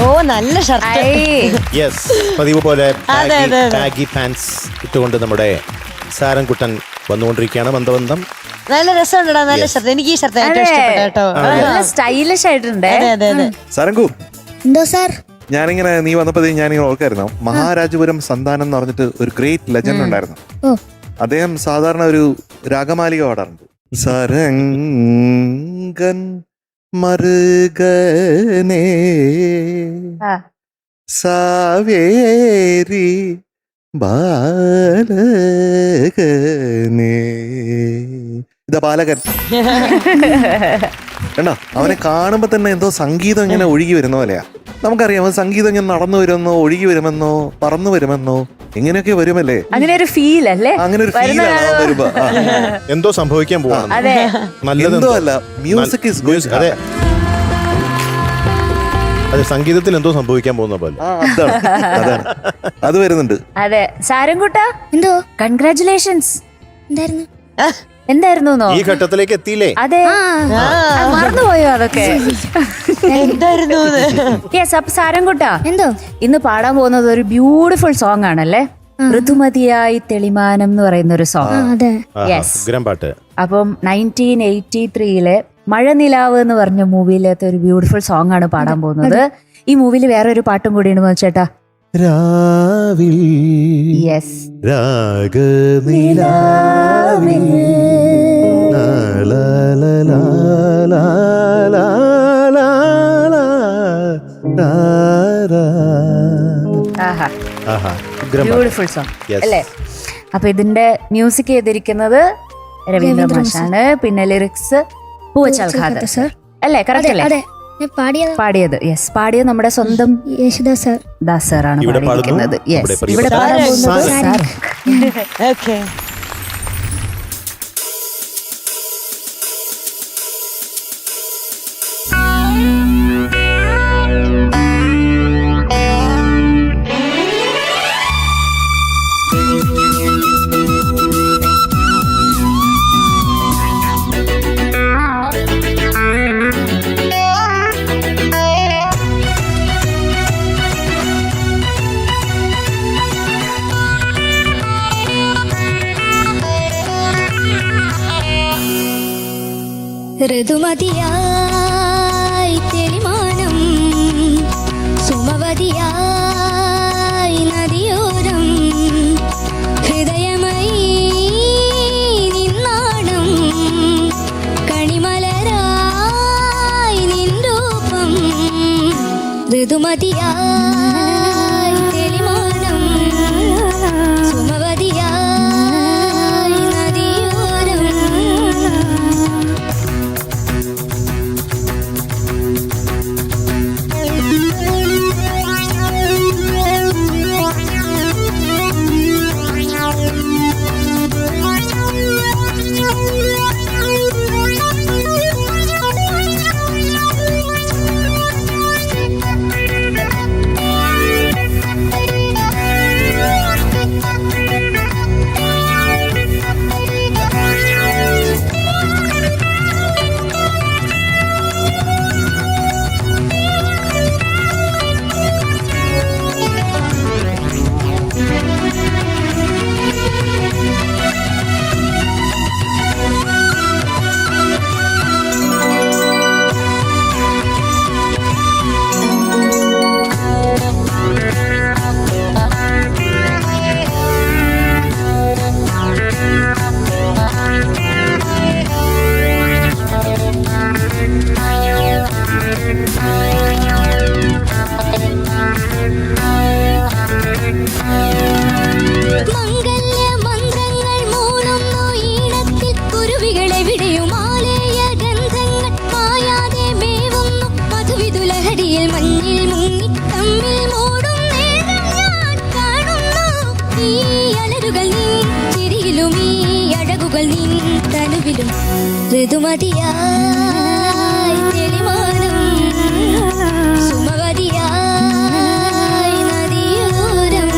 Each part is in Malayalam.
ഓ നല്ല ഷർട്ട്. യെസ്, പതിവ് പോലെ ബാഗി പാൻസ് ഇട്ടുകൊണ്ട് നമ്മുടെ സാരംകുട്ടൻ വന്നുകൊണ്ടിരിക്കുകയാണ്. ബന്ധബന്ധം നല്ല രസമുണ്ടടാ, നല്ല ഷർട്ട്. എനിക്ക് ഈ ഷർട്ട് ഏറ്റവും ഇഷ്ടപ്പെട്ട കേട്ടോ. നല്ല സ്റ്റൈലിഷ് ആയിട്ടുണ്ട്. അതെ അതെ അതെ. സാരംഗു, എന്തോ സാർ? ഞാനിങ്ങനെ നീ വന്നപ്പോ ഞാനിങ്ങനെ ഓർക്കായിരുന്നു, മഹാരാജപുരം സന്താനം എന്ന് പറഞ്ഞിട്ട് ഒരു ഗ്രേറ്റ് ലെജൻഡ് ഉണ്ടായിരുന്നു. അദ്ദേഹം സാധാരണ ഒരു രാഗമാലിക പാടാറുണ്ട്. സരംഗൻ മറുകനേ സാവേരി ബാലകനേ. ഇതാ ബാലകൻ കണ്ടോ? അവനെ കാണുമ്പോ തന്നെ എന്തോ സംഗീതം ഇങ്ങനെ ഒഴുകി വരുന്ന പോലെയാ. നമുക്കറിയാം സംഗീതം ഇങ്ങനെ നടന്നു വരുമെന്നോ ഒഴുകി വരുമെന്നോ പറന്നു വരുമെന്നോ എങ്ങനെയൊക്കെ വരുമല്ലേ, അങ്ങനെ ഒരു ഫീൽ അല്ലേ, അങ്ങനെ ഒരു ഫീൽ വരുമ്പോ എന്തോ സംഭവിക്കാൻ പോവാണ്. എന്തോ അല്ല, മ്യൂസിക് ഈസ് ഗോയിങ്. അതെ അതെ, സംഗീതത്തിൽ എന്തോ സംഭവിക്കാൻ പോകുന്ന പോലെ. അതാണ് അത് വരുന്നുണ്ട്. അതെ സാരംകുട്ട, എന്തോ കൺഗ്രാറ്റുലേഷൻസ്. എന്തായിരുന്നു? എന്തായിരുന്നു ഈ ഘട്ടത്തിലേക്ക് എത്തിയില്ലേ? അതെ, മറന്നുപോയോ അതൊക്കെ? എന്തായിരുന്നു? യെസ്. അപ്പൊ സാരംകുട്ട, എന്തോ ഇന്ന് പാടാൻ പോകുന്നത് ഒരു ബ്യൂട്ടിഫുൾ സോങ് ആണല്ലേ, ഋതുമതിയായി തെളിമാനം എന്ന് പറയുന്ന ഒരു സോങ്. യെസ്, പാട്ട്. അപ്പം 1983 മഴനിലാവ് എന്ന് പറഞ്ഞ മൂവിയിലത്തെ ഒരു ബ്യൂട്ടിഫുൾ സോങ് ആണ് പാടാൻ പോകുന്നത്. ഈ മൂവിയിൽ വേറൊരു പാട്ടും കൂടിയാണ് ചേട്ടാ. രാവിൽ യെസ്, രാഗനിലാവിൽ ബ്യൂട്ടിഫുൾ സോങ് അല്ലേ? അപ്പൊ ഇതിന്റെ മ്യൂസിക് ചെയ്തിരിക്കുന്നത് രവീന്ദ്ര മാഷാണ്. പിന്നെ ലിറിക്സ് പൂവച്ചാൽ ഖാദർ അല്ലേ? കറക്റ്റ് അല്ലേ? പാടിയത് യെസ്, പാടിയത് നമ്മുടെ സ്വന്തം യേശുദാസ് ദാസറാണ് പാടിയിരിക്കുന്നത്. യെസ്, ഇവിടെ പാടാൻ പോകുന്നത് സാർ. ഓക്കേ. ഋതുമതിയായി തെളിമാനം സുമവതിയായി നദിയോരം ഹൃദയമായി നിന്നാണം കണിമലരായി നിൻ രൂപം ഋതുമതിയായി തെളിമാനം സുമവതിയായി നദിയോരം ഋതുമതിയായി തെളിമാനം സുമവതിയായി നദിയോരം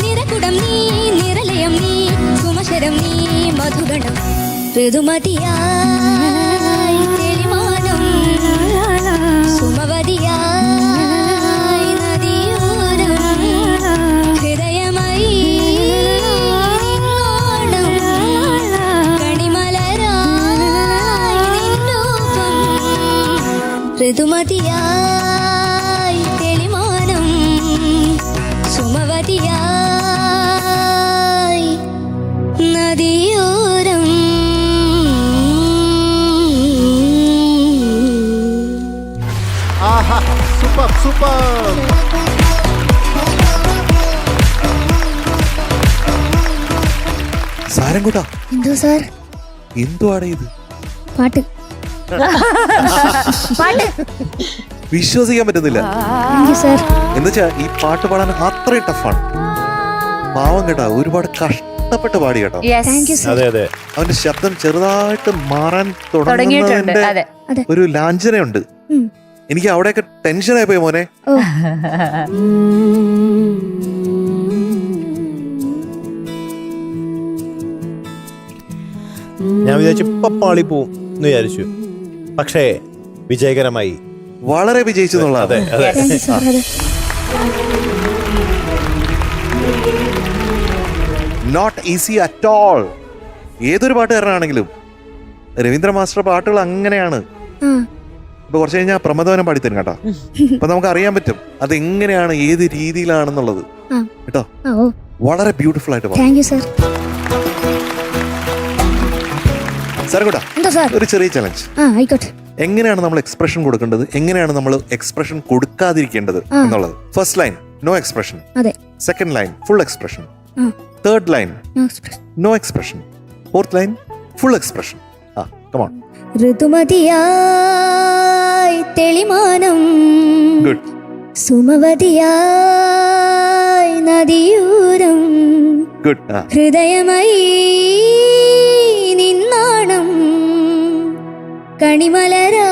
നിറകുടം നീ നിറലയം നീ സുമശരം നീ മധുഗണം ഋതുമതിയായി തെളിമാനം സുമവതിയായി നദിയോരം ഹൃദയമായി ഓണം കണിമലരായി നിന്നൂപം ഋതുമതിയായി തെളിമാനം സുമവതിയായി നദിയോരം ആഹാ സൂപ്പർ സൂപ്പർ. സാരംകുട്ടാ, എന്തോ സാർ എന്തുവാണ് ഇത്? പാട്ട് വിശ്വസിക്കാൻ പറ്റുന്നില്ല. താങ്ക് യു സാർ എന്നുവെച്ചാ ഈ പാട്ട് പാടാൻ അത്രയും ടഫാണ്. പാവം കേട്ടാ, ഒരുപാട് കഷ്ടപ്പെട്ട് പാടി കേട്ടോ. താങ്ക് യു സാർ അതെ അതെ. അവന്റെ ശബ്ദം ചെറുതായിട്ട് മാറാൻ തുടങ്ങിയിട്ടുണ്ട്. തുടങ്ങുന്നതിന്റെ അതെ. ഒരു ലാഞ്ചനയുണ്ട്. എനിക്ക് അവിടെയൊക്കെ ടെൻഷനായി പോയി മോനെ. ഞാൻ വിചാരിച്ചു ഇപ്പൊ പാളി പോവും എന്ന് വിചാരിച്ചു, പക്ഷേ വിജയകരമായി. വളരെ വിജയിച്ചു എന്നുള്ളത്. അതെ അതെ. താങ്ക് യു സാർ അതെ നോട്ട് ഈസി അറ്റ് ഓൾ. ഏതൊരു പാട്ടുകാരനാണെങ്കിലും രവീന്ദ്ര മാസ്റ്റർ പാട്ടുകൾ അങ്ങനെയാണ്. ആ ഇപ്പൊ കുറച്ച് കഴിഞ്ഞാൽ പ്രമദവനം പാടിത്തരും കേട്ടോ. അപ്പൊ നമുക്ക് അറിയാൻ പറ്റും അത് എങ്ങനെയാണ്, ഏത് രീതിയിലാണെന്നുള്ളത് ആ കേട്ടോ. ആ ഓ വളരെ ബ്യൂട്ടിഫുൾ ആയിട്ട് പാടും. താങ്ക് യു സാർ സാർ കൂട്ടാ, എന്തോ സാർ ഒരു ചെറിയ ചലഞ്ച്. ആ ആയിക്കോട്ടെ എങ്ങനെയാണ് നമ്മൾ എക്സ്പ്രഷൻ കൊടുക്കേണ്ടത്, എങ്ങനെയാണ് നമ്മൾ എക്സ്പ്രഷൻ കൊടുക്കാതിരിക്കേണ്ടത് എന്നുള്ളത്. ഫസ്റ്റ് ലൈൻ നോ എക്സ്പ്രഷൻ, അതെ സെക്കൻഡ് ലൈൻ ഫുൾ എക്സ്പ്രഷൻ, ആ third line no express no expression, fourth line full expression. ആ കമോൺ. ഋതുമതിയായി തെളിമാനം ഗുഡ്. സുമവതിയായി നദിയൂരം ഗുഡ്. ആ ഹൃദയമായി നിന്നാണം കണിമലരായി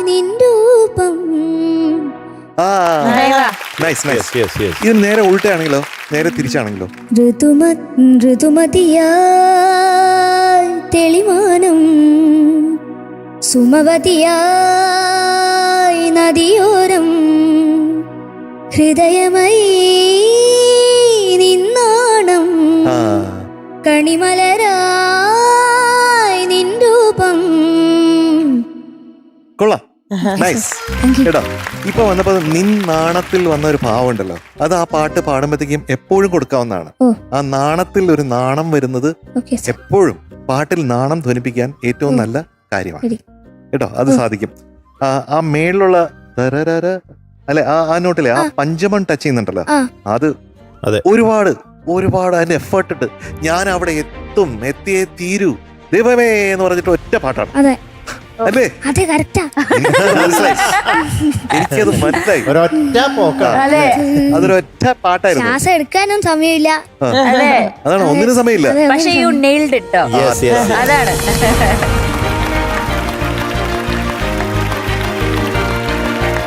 നിൻരൂപം ആ nice nice. Yes, yes, yes. ഇത് നേരെ ഉൾട്ടയാണെങ്കിലോ, നേരെ തിരിച്ചാണെങ്കിലോ? ഋതുമതിയായി തെളിമാനം സുമവതിയായി നദിയോരം ഹൃദയമായി നിന്നാണം ആ കണിമലരായി നിൻരൂപം കൊള്ളാം. നൈസ് കേട്ടോ. ഇപ്പൊ വന്നപ്പോ നിൻ നാണത്തിൽ വന്ന ഒരു ഭാവം ഉണ്ടല്ലോ, അത് ആ പാട്ട് പാടുമ്പോഴത്തേക്കും എപ്പോഴും കൊടുക്കാവുന്നതാണ്. ഓ. ആ നാണത്തിൽ ഒരു നാണം വരുന്നത് ഓക്കെ സാർ എപ്പോഴും പാട്ടിൽ നാണം ധ്വനിപ്പിക്കാൻ ഏറ്റവും നല്ല കാര്യമാണ് ശരി. കേട്ടോ. അത് സാധിക്കും. ആ മേളിലുള്ള തരരര അല്ലെ, ആ നോട്ടിലെ ആ പഞ്ചമം ടച്ച് ചെയ്യുന്നുണ്ടല്ലോ, ആ. അത് അതെ. ഒരുപാട് അതിന്റെ എഫേർട്ട് ഇട്ട് ഞാൻ അവിടെ എത്തിയേ തീരൂ ദൈവമേ എന്ന് പറഞ്ഞിട്ട് ഒറ്റ പാട്ടാണ് അതെ അല്ലേ? അതെ കറക്റ്റാ എനിക്കത് മനസ്സിലായി. എനിക്കത് മനസ്സിലായി. ഒരൊറ്റ പോക്കാണ്. അതെ അതൊരൊറ്റ പാട്ടായിരുന്നു. ശ്വാസം എടുക്കാനും സമയമില്ല ആ. അതെ. അതാണ്, ഒന്നിനും സമയമില്ല. അതെ, പക്ഷെ യു നെയിൽഡ് ഇട്ടോ. Yes, yes, yes. അതാണ്.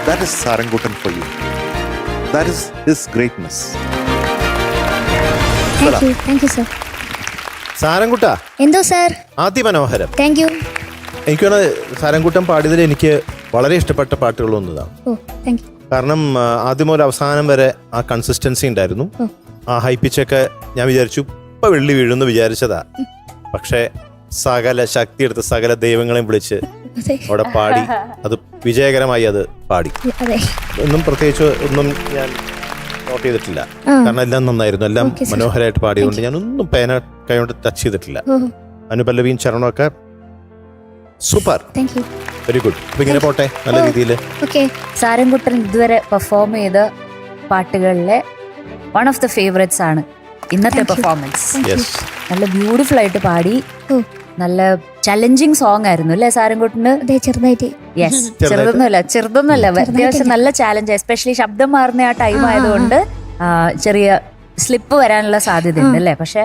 That is Sarangutan for you. That is his greatness. Thank you sir സാരംകുട്ട എന്തോ സാർ അതിമനോഹരം. താങ്ക് യു എനിക്ക് തോന്നുന്നത് സാരംകുട്ടൻ പാടിയതിൽ എനിക്ക് വളരെ ഇഷ്ടപ്പെട്ട പാട്ടുകളൊന്നതാണ്. ഓ താങ്ക് യു കാരണം ആദ്യം മുതൽ അവസാനം വരെ ആ കൺസിസ്റ്റൻസി ഉണ്ടായിരുന്നു. ആ ഹൈ പിച്ചൊക്കെ ഞാൻ വിചാരിച്ചു ഇപ്പൊ വെള്ളി വീഴുമെന്ന് വിചാരിച്ചതാ, പക്ഷെ സകല ശക്തി എടുത്ത് സകല ദൈവങ്ങളെയും വിളിച്ച് അതെ അവിടെ പാടി, അത് വിജയകരമായി അത് പാടി. അതെ ഒന്നും പ്രത്യേകിച്ച് ഒന്നും ഞാൻ നോട്ട് ചെയ്തിട്ടില്ല, ആ. കാരണം എല്ലാം നന്നായിരുന്നു, എല്ലാം Okay, sir. മനോഹരമായിട്ട് പാടിയതുകൊണ്ട് ഞാനൊന്നും പേന കൈകൊണ്ട് ടച്ച് ചെയ്തിട്ടില്ല. ഓ അനുപല്ലവിയും ചരണമൊക്കെ super, thank you very good. അപ്പൊ ഇങ്ങനെ പോട്ടെ നല്ല രീതിയിൽ. ഓക്കെ സാരംകുട്ടൻ ഇതുവരെ പെർഫോം ചെയ്ത പാട്ടുകളിലെ വൺ ഓഫ് ദ ഫേവറേറ്റ്സ് ആണ് ഇന്നത്തെ Thank you. പെർഫോമൻസ്. യെസ്, നല്ല ബ്യൂട്ടിഫുൾ ആയിട്ട് പാടി. ഓ നല്ല ചലഞ്ചിങ് സോങ് ആയിരുന്നു അല്ലേ സാരംകുട്ടന്? അതെ ചെറുതായിട്ട് യെസ്. ചെറുതായിട്ട്. ചെറുതൊന്നുമല്ല, അത്യാവശ്യം നല്ല ചാലഞ്ച്. എസ്പെഷ്യലി ശബ്ദം മാറുന്ന ആ ടൈം ആയതുകൊണ്ട് ചെറിയ സ്ലിപ്പ് വരാനുള്ള സാധ്യത ഉണ്ട് അല്ലേ? പക്ഷെ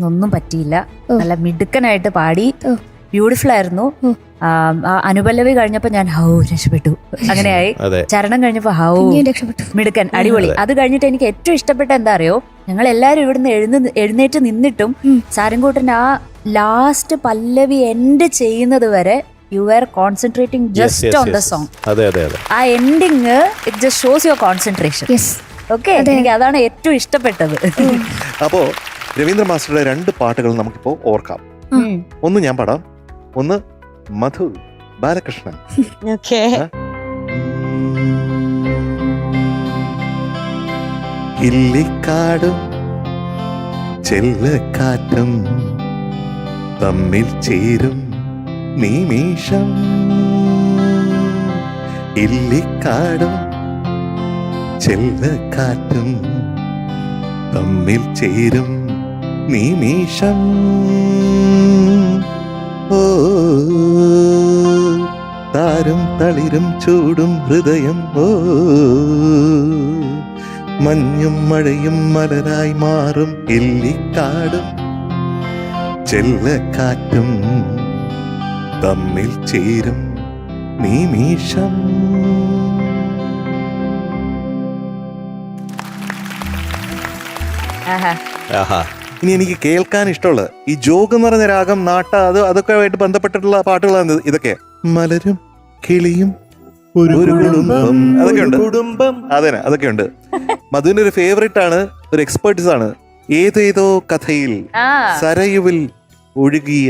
ഒന്നും പറ്റിയില്ല. ഓ. നല്ല മിടുക്കനായിട്ട് പാടി. ഓ ബ്യൂട്ടിഫുൾ ആയിരുന്നു. അനുപല്ലവി കഴിഞ്ഞപ്പോ ഞാൻ രക്ഷപ്പെട്ടു അങ്ങനെയായി. അതെ. ചരണം കഴിഞ്ഞപ്പോ മിടുക്കൻ, അടിപൊളി. അത് കഴിഞ്ഞിട്ട് എനിക്ക് ഏറ്റവും ഇഷ്ടപ്പെട്ട എന്താ അറിയോ, ഞങ്ങൾ എല്ലാരും ഇവിടുന്ന് എഴുന്നേറ്റ് നിന്നിട്ടും സാരംകൂട്ടന്റെ ആ ലാസ്റ്റ് പല്ലവി എൻഡ് ചെയ്യുന്നത് വരെ you are concentrating just on the song. ആ ending it just shows your concentration. Okay, എനിക്ക് അതാണ് ഏറ്റവും ഇഷ്ടപ്പെട്ടത്. അപ്പോ രവീന്ദ്ര മാസ്റ്ററുടെ 2 പാട്ടുകൾ നമുക്കിപ്പോ ഓർക്കാം. ഒന്ന് ഞാൻ പാടാം, ഒന്ന് മധു ബാലകൃഷ്ണൻ. ഓക്കെ. ഇല്ലിക്കാടും ചെല്ലക്കാറ്റും തമ്മിൽ ചേരും നിമിഷം. ഇല്ലിക്കാടും ചെല്ലക്കാറ്റും തമ്മിൽ ചേരും നിമിഷം. ഓ താരും തളിരും ചൂടും ഹൃദയം. ഓ മഞ്ഞും മഴയും മലരായി മാറും. ഇല്ലിക്കാടും ചെല്ലക്കാറ്റും തമ്മിൽ ചേരും നിമിഷം. ഇനി എനിക്ക് കേൾക്കാൻ ഇഷ്ടമുള്ള ഈ ജോഗ് എന്ന് പറഞ്ഞ രാഗം, നാട്ട, അതൊക്കെ ആയിട്ട് ബന്ധപ്പെട്ടിട്ടുള്ള പാട്ടുകളാണ് ഇതൊക്കെ. മലരും കിളിയും ഒരു കുടുംബം, അതൊക്കെ ഉണ്ട്. അതെ, അതൊക്കെ ഉണ്ട്. മധുവിന്റെ ഒരു ഫേവറേറ്റ് ആണ്, ഒരു എക്സ്പേർട്ടീസ് ആണ്. ഏതേതോ കഥയിൽ സരയുവിൽ ഒഴുകിയ.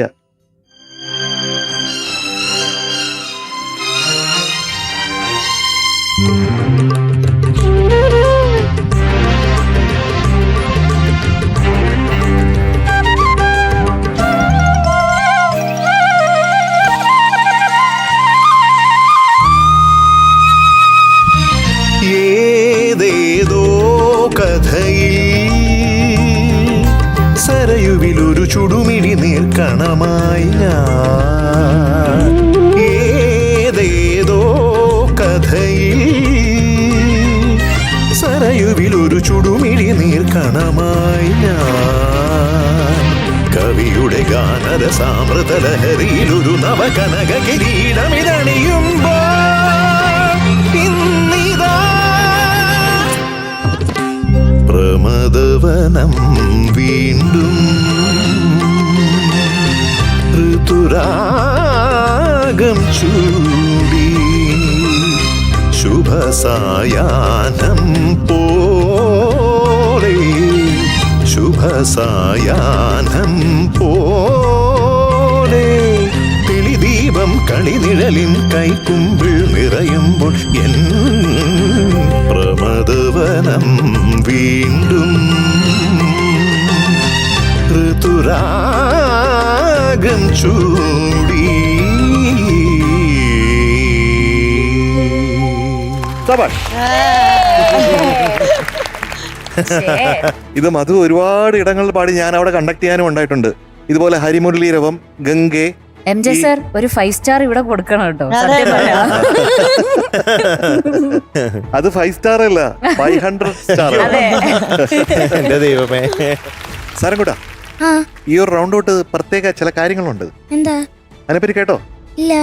ഏതേതോ കഥയിൽ സരയുവിലൊരു ചുടുമിഴി നീർക്കണമായി ഞാൻ. ഏതേതോ കഥയിൽ സരയുവിലൊരു ചുടുമിഴി നീർക്കണമായി ഞാൻ. കവിയുടെ ഗാനര സാമൃത ലഹരിയിലൊരു നവകനക കിരീടമിതണിയുമ്പോ ഇന്നിതാ പ്രമദവനം വീണ്ടും ഋതുരാഗം ചൂടി. ശുഭസായാഹ്നം പോലെ, ശുഭസായാഹ്നം പോലെ തെളിദീപം കളിനിഴലിൻ കൈക്കുമ്പിൾ നിറയുമ്പോൾ എൻ പ്രമദവനം വീണ്ടും ഋതുരാഗം ചൂടി. ഇത് മധു ഒരുപാട് ഇടങ്ങളിൽ പാടി, ഞാൻ അവിടെ കണ്ടക്ട് ചെയ്യാനും ഉണ്ടായിട്ടുണ്ട്. ഇതുപോലെ ഹരിമുരളീരവം, ഗംഗെ. MJ സർ ഒരു 5 സ്റ്റാർ ഇവിടെ കൊടുക്കണം കേട്ടോ, സത്യം പറയാം. അത് 5 സ്റ്റാർ അല്ല, 500 സ്റ്റാർ. എന്റെ ദൈവമേ. സാരംകൂട്ടാ, ഈ ഒരു റൗണ്ട് ഔട്ട് പ്രത്യേക ചില കാര്യങ്ങളുണ്ട്. എന്താ? അതിനെപ്പറ്റി കേട്ടോ? ഇല്ല.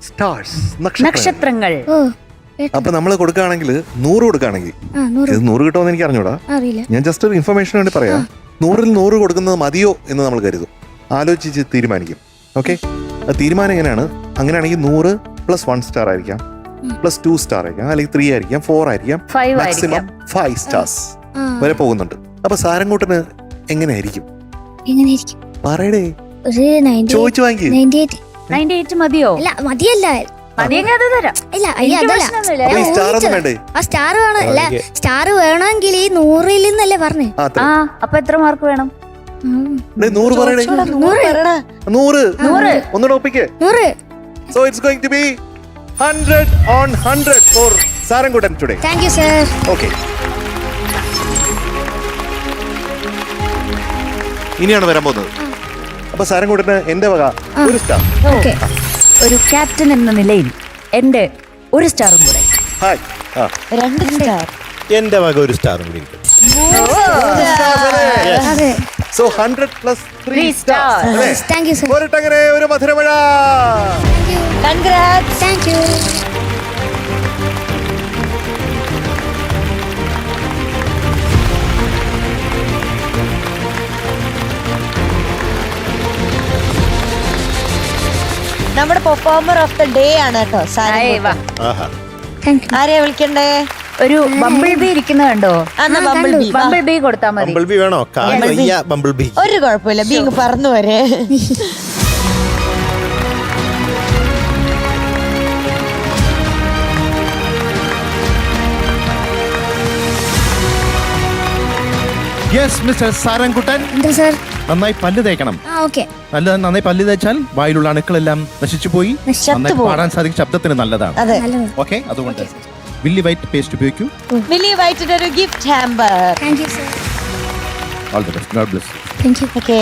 സ്റ്റാർസ്, നക്ഷത്രങ്ങൾ. അപ്പൊ നമ്മൾ കൊടുക്കുകയാണെങ്കിൽ 100 കൊടുക്കുകയാണെങ്കിൽ, ഇത് 100 കിട്ടുമെന്ന് എനിക്ക് അറിഞ്ഞൂടാ, ഞാൻ ജസ്റ്റ് ഒരു ഇൻഫർമേഷൻ വേണ്ടി പറയാം. 100-ൽ 100 കൊടുക്കുന്നത് മതിയോ എന്ന് നമ്മൾ കരുതും, ആലോചിച്ച് തീരുമാനിക്കും. ഓക്കെ, തീരുമാനം എങ്ങനെയാണ്? അങ്ങനെയാണെങ്കിൽ 100 + 1 സ്റ്റാർ ആയിരിക്കാം, + 2 സ്റ്റാർ ആയിരിക്കാം, അല്ലെങ്കിൽ 3 ആയിരിക്കാം, 4 ആയിരിക്കാം, മാക്സിമം 5 സ്റ്റാർസ് വരെ പോകുന്നുണ്ട്. അപ്പൊ സാരംകൂട്ടന് എങ്ങനെയായിരിക്കും? പറയടേ, ചോദിച്ചു വാങ്ങി. 98 മതിയോ? അല്ല, മതിയല്ല. സ്റ്റാർ വേണമെങ്കിൽ ഈ 100-ൽ നിന്നല്ലേ പറഞ്ഞേ. അപ്പൊ എത്ര മാർക്ക് വേണം? 100 പറയണേ. 100 ഒന്നുകൂടെ ഒപ്പിക്ക്. 100. So it's going to be 100 on 100 for സാരംകൂട്ടൻ today. Thank you sir. Okay. ഇനിയാണ് വരാൻ പോകുന്നത്. അപ്പൊ സാരംകൂട്ടന് എന്റെ വക 1 സ്റ്റാർ. Okay. ഒരു ക്യാപ്റ്റൻ എന്ന നിലയിൽ എന്റെ 1 സ്റ്റാറും കൂടെ. ഹായ്. 2 സ്റ്റാർ. എന്റെ വക 1 സ്റ്റാറും കൂടി. അതെ. So 100+3 stars. Thank you sir. പോരട്ടങ്ങനെ ഒരു മധുരമഴ. കൺഗ്രാറ്റ്സ്. Thank you. നമ്മുടെ പെർഫോമർ ഓഫ് ദ ഡേ ആണ് കേട്ടോ സാരംഗുട്ടൻ. ആഹാ. Thank you. ആരെയാ വിളിക്കണ്ടേ? ഒരു ബമ്പിൾ ബി ഇരിക്കുന്നത് കണ്ടോ? എന്നാ ബമ്പിൾ ബി. ബമ്പിൾ ബി കൊടുത്താൽ മതി. ബംബിൾ ബി വേണോ? Bumble B. ഒരു കുഴപ്പമില്ല, ബി ഇങ്ങ് പറന്നു വരെ. യെസ് മിസ്റ്റർ സാരംകുട്ടൻ, എന്താ സർ? നന്നായി പല്ല് തേക്കണം. ഓക്കെ. നന്നായി പല്ല് തേച്ചാൽ വായിലുള്ള അണുക്കളെല്ലാം നശിച്ചു പോയി നന്നായി പോകും. പാടാൻ സാധിക്കും, ശബ്ദത്തിന് നല്ലതാണ്. അതെ. നല്ലത്. ഓക്കെ, അതുകൊണ്ട് വില്ലി വൈറ്റ് പേസ്റ്റ് ഉപയോഗിക്കൂ. മിലി വൈറ്റിന്റെ ഒരു gift hamper. Thank you sir. All the best. God bless. Thank you. Okay.